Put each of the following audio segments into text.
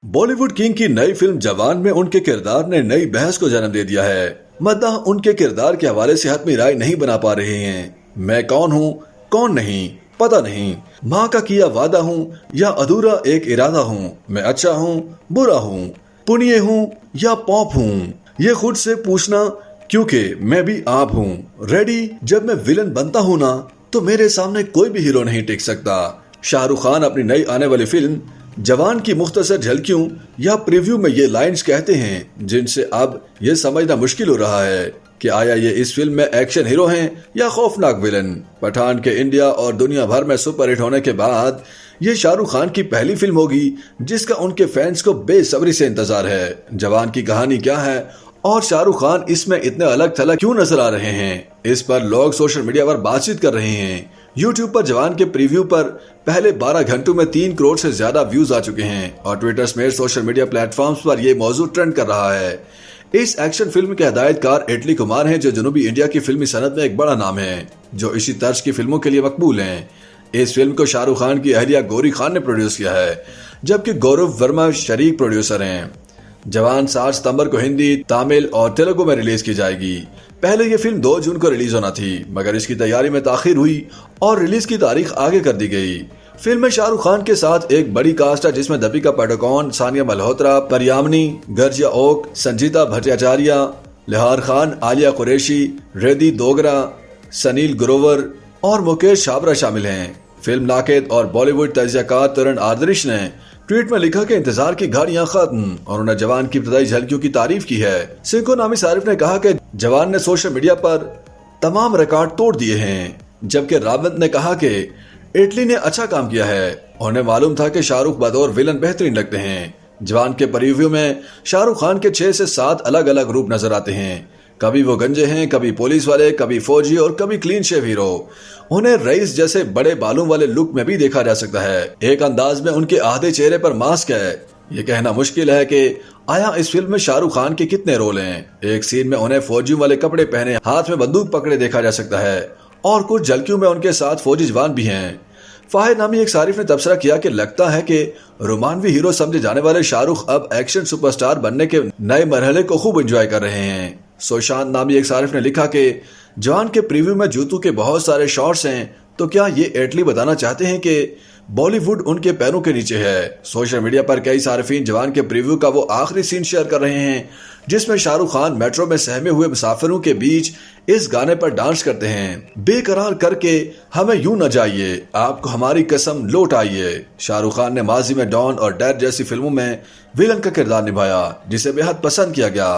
Bollywood king की नई film जवान में उनके किरदार ने नई बहस को जन्म दे दिया है। मद्दाह उनके किरदार के हवाले से हतमी राय नहीं बना पा रहे हैं। मैं कौन हूँ कौन नहीं पता नहीं, माँ का किया वादा हूँ या अधूरा एक इरादा हूँ, मैं अच्छा हूँ बुरा हूँ, पुण्य हूँ या पॉप हूँ, ये खुद से पूछना क्योंकि मैं भी आप हूँ। रेडी, जब मैं विलन बनता हूँ ना तो मेरे सामने कोई भी हीरो नहीं टिक सकता। शाहरुख खान अपनी नई आने वाली फिल्म जवान की मुख्तसर झलकियों या प्रीव्यू में ये लाइंस कहते हैं जिनसे अब ये समझना मुश्किल हो रहा है कि आया ये इस फिल्म में एक्शन हीरो हैं या खौफनाक विलन। पठान के इंडिया और दुनिया भर में सुपरहिट होने के बाद ये शाहरुख खान की पहली फिल्म होगी जिसका उनके फैंस को बेसब्री से इंतजार है। जवान की कहानी क्या है और शाहरुख खान इसमें इतने अलग थलग क्यों नजर आ रहे हैं, इस पर लोग सोशल मीडिया पर बातचीत कर रहे हैं। YouTube पर जवान के प्रीव्यू पर पहले 12 घंटों में 3 करोड़ से ज्यादा व्यूज आ चुके हैं और ट्विटर समेत सोशल मीडिया प्लेटफॉर्म्स पर यह मौजू ट्रेंड कर रहा है। इस एक्शन फिल्म के हिदायतकार इटली कुमार हैं जो जनूबी इंडिया की फिल्मी सनत में एक बड़ा नाम है, जो इसी तर्ज की फिल्मों के लिए मकबूल हैं। इस फिल्म को शाहरुख खान की अहलिया गौरी खान ने प्रोड्यूस किया है, जबकि गौरव वर्मा शरीक प्रोड्यूसर हैं। जवान 7 सितंबर को हिंदी, तमिल और तेलुगु में रिलीज की जाएगी। पहले ये फिल्म 2 जून को रिलीज होना थी, मगर इसकी तैयारी में ताखीर हुई और रिलीज की तारीख आगे कर दी गई। फिल्म में शाहरुख खान के साथ एक बड़ी कास्ट है जिसमें दीपिका पादुकोण, सानिया मल्होत्रा, परियामनी, गर्जिया ओक, संजीता भट्टाचार्य, लिहार खान, आलिया कुरैशी, रेदी दोगरा, सनील ग्रोवर और मुकेश छाबड़ा शामिल हैं। फिल्म नाकेद और बॉलीवुड तजज़ियाकार तरुण आदर्श ने ट्वीट में लिखा कि इंतजार की घड़ियां खत्म और उन्हें जवान की इब्तदाई झलकियों की तारीफ की है। सिंको नामी सारिफ ने कहा कि जवान ने सोशल मीडिया पर तमाम रिकॉर्ड तोड़ दिए हैं, जबकि रावत ने कहा कि इटली ने अच्छा काम किया है। उन्हें मालूम था कि शाहरुख बतौर विलन बेहतरीन लगते हैं। जवान के प्रीव्यू में शाहरुख खान के 6 से 7 अलग अलग रूप नजर आते हैं। कभी वो गंजे हैं, कभी पुलिस वाले, कभी फौजी और कभी क्लीन शेव हीरो। उन्हें रईस जैसे बड़े बालों वाले लुक में भी देखा जा सकता है। एक अंदाज में उनके आधे चेहरे पर मास्क है। ये कहना मुश्किल है कि आया इस फिल्म में शाहरुख खान के कितने रोल हैं। एक सीन में उन्हें फौजियों वाले कपड़े पहने हाथ में बंदूक पकड़े देखा जा सकता है और कुछ झलकियों में उनके साथ फौजी जवान भी हैं। फाहिर नामी एक सारिफ ने तबसरा किया कि लगता है कि रोमानवी हीरो समझे जाने वाले शाहरुख अब एक्शन सुपरस्टार बनने के नए मरहले को खूब एंजॉय कर रहे हैं। सोशांत नामी एक सारिफ ने लिखा कि जवान के प्रीव्यू में जूतों के बहुत सारे शॉट्स हैं, तो क्या ये इटली बताना चाहते हैं कि बॉलीवुड उनके पैरों के नीचे है। सोशल मीडिया पर कई सारिफीन जवान के प्रीव्यू का वो आखिरी सीन शेयर कर रहे हैं जिसमें शाहरुख खान मेट्रो में सहमे हुए मुसाफिरों के बीच इस गाने पर डांस करते हैं, बेकरार करके हमें यूं न जाइए, आपको हमारी कसम लौट आइए। शाहरुख खान ने माजी में डॉन और डैड जैसी फिल्मों में विलन का किरदार निभाया जिसे बेहद पसंद किया गया।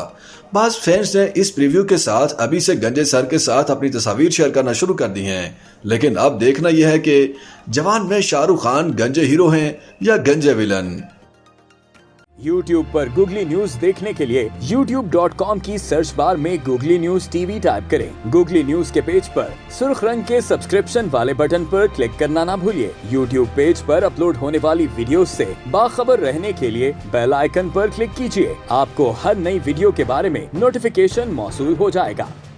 बाज फैंस ने इस प्रीव्यू के साथ अभी से गंजे सर के साथ अपनी तस्वीर शेयर करना शुरू कर दी हैं, लेकिन अब देखना यह है कि जवान में शाहरुख खान गंजे हीरो हैं या गंजे विलन। YouTube पर गूगली न्यूज देखने के लिए youtube.com की सर्च बार में गूगली न्यूज टीवी टाइप करें। गूगली न्यूज के पेज पर सुर्ख रंग के सब्सक्रिप्शन वाले बटन पर क्लिक करना ना भूलिए। YouTube पेज पर अपलोड होने वाली वीडियो से बाखबर रहने के लिए बेल आइकन पर क्लिक कीजिए। आपको हर नई वीडियो के बारे में नोटिफिकेशन मौसूल हो जाएगा।